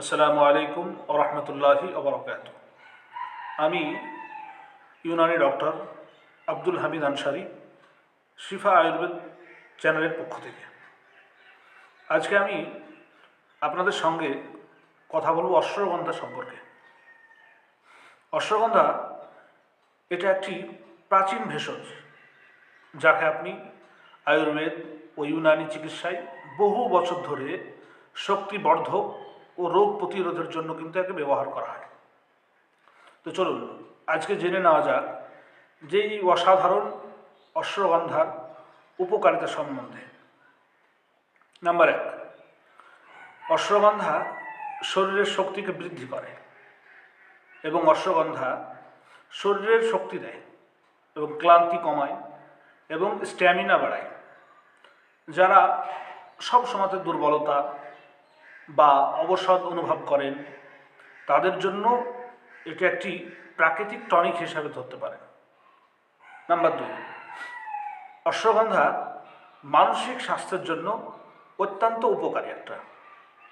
আসসালামু আলাইকুম ওয়া রাহমাতুল্লাহি ওয়া বারাকাতুহু। আমি ইউনানি ডক্টর আব্দুল হামিদ আনসারি, শিফা আয়ুর্বেদ চ্যানেলের পক্ষ থেকে আজকে আমি আপনাদের সঙ্গে কথা বলবো অশ্বগন্ধা সম্পর্কে। অশ্বগন্ধা এটা একটি প্রাচীন ভেষজ, যাকে আপনি আয়ুর্বেদ ও ইউনানি চিকিৎসায় বহু বছর ধরে শক্তিবর্ধক ও রোগ প্রতিরোধের জন্য কিন্তু একে ব্যবহার করা হয়। তো চলুন আজকে জেনে নেওয়া যাক যে এই অসাধারণ অশ্বগন্ধার উপকারিতা সম্বন্ধে। নাম্বার 1, অশ্বগন্ধা শরীরের শক্তিকে বৃদ্ধি করে এবং অশ্বগন্ধা শরীরের শক্তি দেয় এবং ক্লান্তি কমায় এবং স্ট্যামিনা বাড়ায়। যারা সব সময়তে দুর্বলতা বা অবসাদ অনুভব করেন তাদের জন্য এটি একটি প্রাকৃতিক টনিক হিসাবে ধরতে পারেন। নাম্বার 2, অশ্বগন্ধা মানসিক স্বাস্থ্যের জন্য অত্যন্ত উপকারী। একটা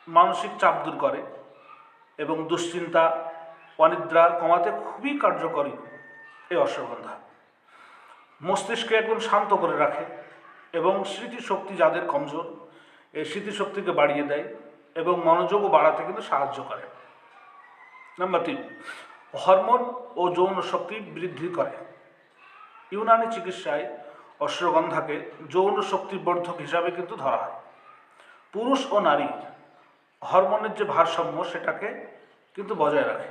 মানসিক চাপ দূর করে এবং দুশ্চিন্তা অনিদ্রা কমাতে খুবই কার্যকরী এই অশ্বগন্ধা। মস্তিষ্কে একদম শান্ত করে রাখে এবং স্মৃতিশক্তি যাদের কমজোর এই স্মৃতিশক্তিকে বাড়িয়ে দেয় এবং মনোযোগও বাড়াতে কিন্তু সাহায্য করে। নাম্বার 3, হরমোন ও যৌন শক্তি বৃদ্ধি করে। ইউনানি চিকিৎসায় অশ্বগন্ধাকে যৌন শক্তিবর্ধক হিসাবে কিন্তু ধরা হয়। পুরুষ ও নারী হরমোনের যে ভারসাম্য সেটাকে কিন্তু বজায় রাখে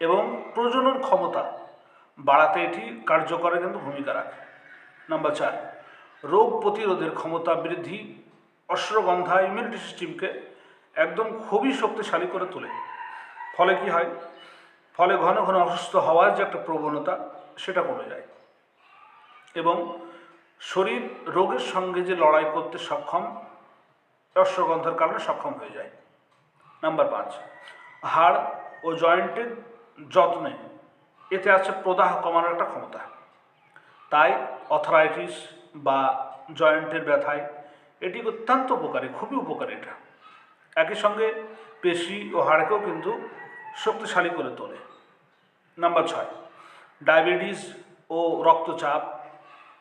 এবং প্রজনন ক্ষমতা বাড়াতে এটি কার্যকরী কিন্তু ভূমিকা রাখে। নাম্বার 4, রোগ প্রতিরোধের ক্ষমতা বৃদ্ধি। অশ্বগন্ধা ইমিউনিটি সিস্টেমকে একদম খুবই শক্তিশালী করে তোলে। ফলে কি হয়? ফলে ঘন ঘন অসুস্থ হওয়ার যে একটা প্রবণতা সেটা কমে যায় এবং শরীর রোগের সঙ্গে যে লড়াই করতে সক্ষম অশ্বগন্ধার কারণে সক্ষম হয়ে যায়। নাম্বার 5, হাড় ও জয়েন্টের যত্নে এতে আছে প্রদাহ কমানোর একটা ক্ষমতা। তাই অথরাইটিস বা জয়েন্টের ব্যথায় এটি অত্যন্ত উপকারী, খুবই উপকারী এটা। একই সঙ্গে পেশি ও হাড়কেও কিন্তু শক্তিশালী করে তোলে। নাম্বার 6, ডায়াবেটিস ও রক্তচাপ।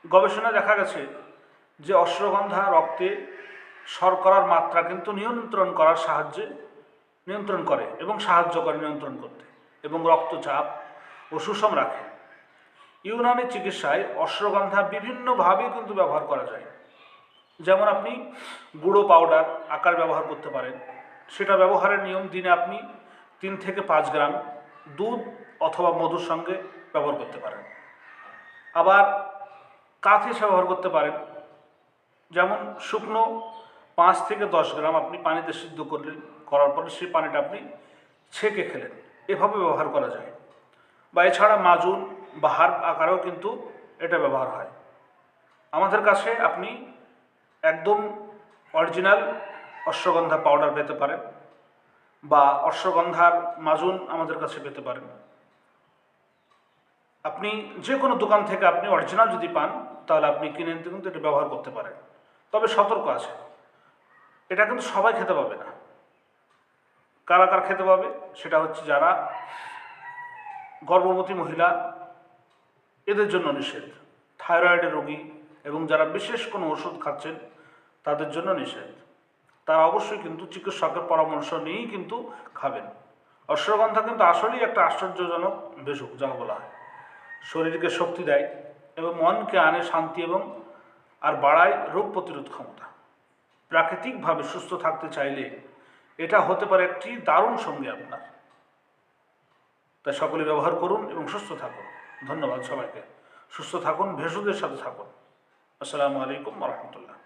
গবেষণায় দেখা গেছে যে অশ্বগন্ধা রক্তে শর্করার মাত্রা কিন্তু নিয়ন্ত্রণ করে এবং সাহায্য করে নিয়ন্ত্রণ করতে এবং রক্তচাপ ও সুষম রাখে। ইউনানি চিকিৎসায় অশ্বগন্ধা বিভিন্নভাবে কিন্তু ব্যবহার করা যায়। যেমন আপনি গুঁড়ো পাউডার আকার ব্যবহার করতে পারেন। সেটা ব্যবহারের নিয়ম, দিনে আপনি 3 থেকে 5 গ্রাম দুধ অথবা মধুর সঙ্গে ব্যবহার করতে পারেন। আবার কাঠ হিসেবে ব্যবহার করতে পারেন। যেমন শুকনো 5 থেকে 10 গ্রাম আপনি পানিতে সিদ্ধ করার পরে সেই পানিটা আপনি ছেঁকে খেলেন, এভাবে ব্যবহার করা যায়। বা এছাড়া মাজুন বা হার্ব আকারেও কিন্তু এটা ব্যবহার হয়। আমাদের কাছে আপনি একদম অরিজিনাল অশ্বগন্ধা পাউডার পেতে পারেন বা অশ্বগন্ধার মাজুন আমাদের কাছে পেতে পারেন। আপনি যে কোনো দোকান থেকে আপনি অরিজিনাল যদি পান তাহলে আপনি কিনে নিতে কিন্তু এটা ব্যবহার করতে পারেন। তবে সতর্ক আছে, এটা কিন্তু সবাই খেতে পাবে না। কারা কারা খেতে পাবে সেটা হচ্ছে যারা গর্ভবতী মহিলা, এদের জন্য নিষেধ। থাইরয়েডের রোগী এবং যারা বিশেষ কোনো ওষুধ খাচ্ছেন তাদের জন্য নিষেধ। তারা অবশ্যই কিন্তু চিকিৎসকের পরামর্শ নিয়েই কিন্তু খাবেন। অশ্বগন্ধা কিন্তু আসলেই একটা আশ্চর্যজনক ভেষজ, যাকে বলা হয়। শরীরকে শক্তি দেয় এবং মনকে আনে শান্তি এবং আর বাড়ায় রোগ প্রতিরোধ ক্ষমতা। প্রাকৃতিকভাবে সুস্থ থাকতে চাইলে এটা হতে পারে একটি দারুণ সঙ্গী আপনার। তাই সকলে ব্যবহার করুন এবং সুস্থ থাকুন। ধন্যবাদ সবাইকে। সুস্থ থাকুন, ভেষজের সাথে থাকুন। আসসালামু আলাইকুম ওয়া রাহমাতুল্লাহ।